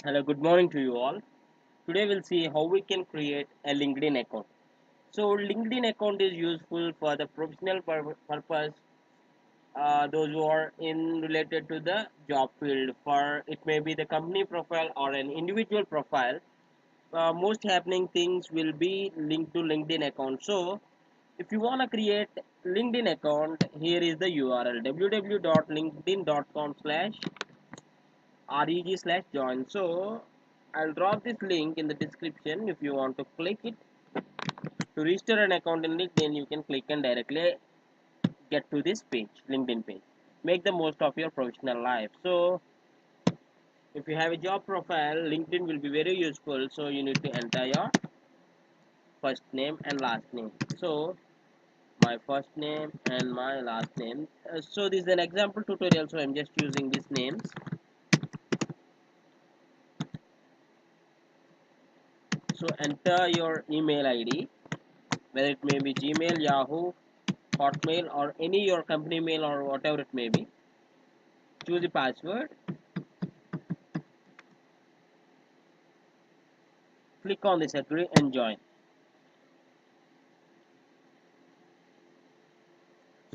Hello, good morning to you all. Today we'll see how we can create a LinkedIn account. So LinkedIn account is useful for the professional purpose, those who are in related to the job field. For it may be the company profile or an individual profile. Most happening things will be linked to LinkedIn account. So if you want to create LinkedIn account, here is the URL www.linkedin.com/reg/join. So I'll drop this link in the description. If you want to click it to register an account in LinkedIn, you can click and directly get to this page, LinkedIn page. Make the most of your professional life. So if you have a job profile, LinkedIn will be very useful. So you need to enter your first name and last name. So my first name and my last name. So this is an example tutorial. So I'm just using these names. So enter your email ID, whether it may be Gmail, Yahoo, Hotmail, or any your company mail or whatever it may be. Choose the password. Click on this agree and join.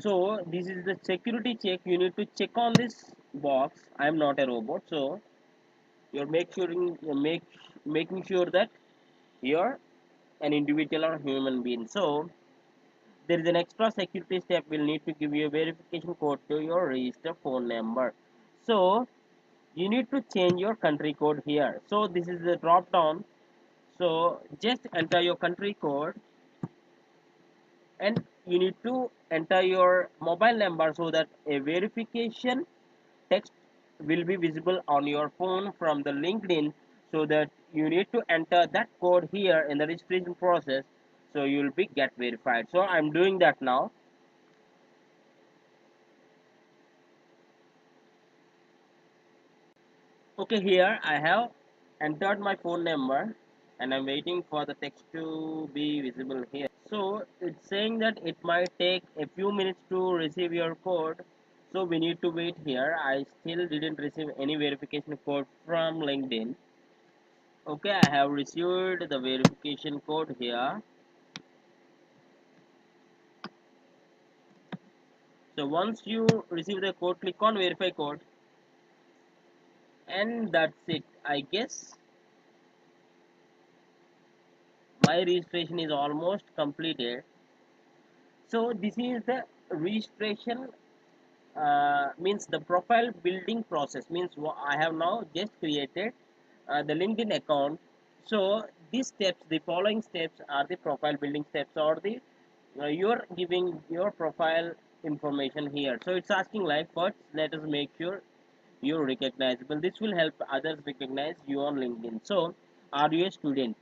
So this is the security check. You need to check on this box. I am not a robot, so you're making sure that you're an individual or human being. So there is an extra security step. We'll need to give you a verification code to your register phone number. So you need to change your country code here. So this is the drop down. So just enter your country code and you need to enter your mobile number so that a verification text will be visible on your phone from the LinkedIn, so that you need to enter that code here in the registration process, so you will be get verified. So I'm doing that now. Okay, here I have entered my phone number and I'm waiting for the text to be visible here. So it's saying that it might take a few minutes to receive your code. So we need to wait here. I still didn't receive any verification code from LinkedIn. Okay, I have received the verification code here. So once you receive the code, click on verify code and that's it. I guess my registration is almost completed. So this is the registration, means the profile building process. Means I have now just created the LinkedIn account. So these steps, the following steps are the profile building steps, or the you're giving your profile information here. So it's asking like, first let us make sure you're recognizable. This will help others recognize you on LinkedIn. So are you a student?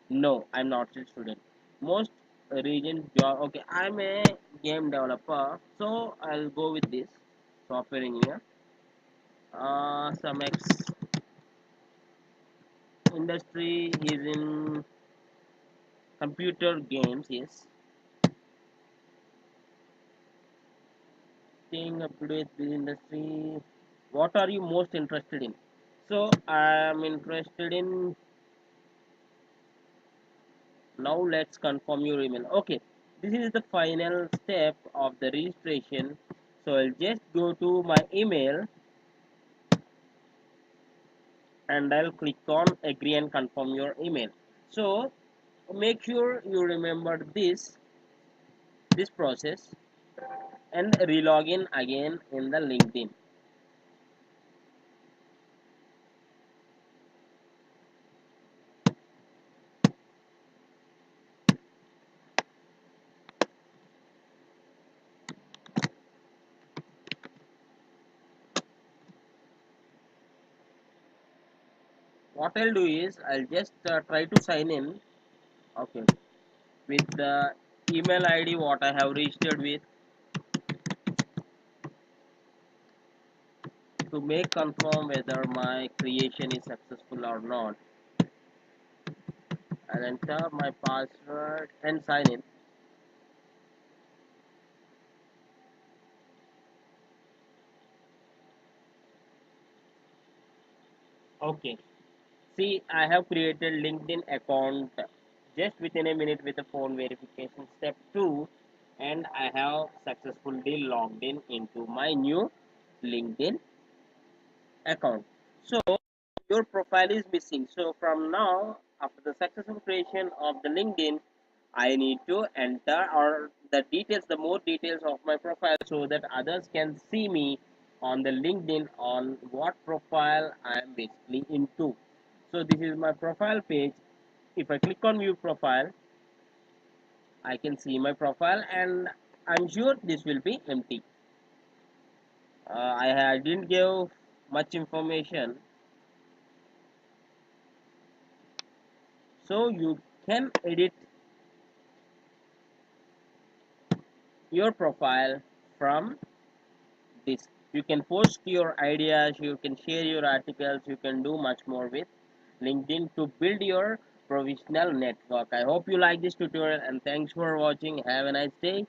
No, I'm not a student. Most region job. Okay, I'm a game developer, so I'll go with this software engineer. Some X industry is in computer games. Yes, staying up to date with industry. What are you most interested in? So I'm interested in. Now let's confirm your email. Okay, this is the final step of the registration. So I'll just go to my email and I'll click on agree and confirm your email. So make sure you remember this process and relog in again in the LinkedIn. What I'll do is I'll just try to sign in, okay, with the email ID what I have registered with, to make confirm whether my creation is successful or not. I'll enter my password and sign in. Okay, see, I have created LinkedIn account just within a minute with the phone verification step 2, and I have successfully logged in into my new LinkedIn account. So your profile is missing. So from now, after the successful creation of the LinkedIn, I need to enter or the details, the more details of my profile, so that others can see me on the LinkedIn on what profile I am basically into. So this is my profile page. If I click on view profile, I can see my profile, and I'm sure this will be empty. I didn't give much information, so you can edit your profile from this. You can post your ideas, you can share your articles, you can do much more with LinkedIn to build your professional network. I hope you like this tutorial, and thanks for watching. Have a nice day.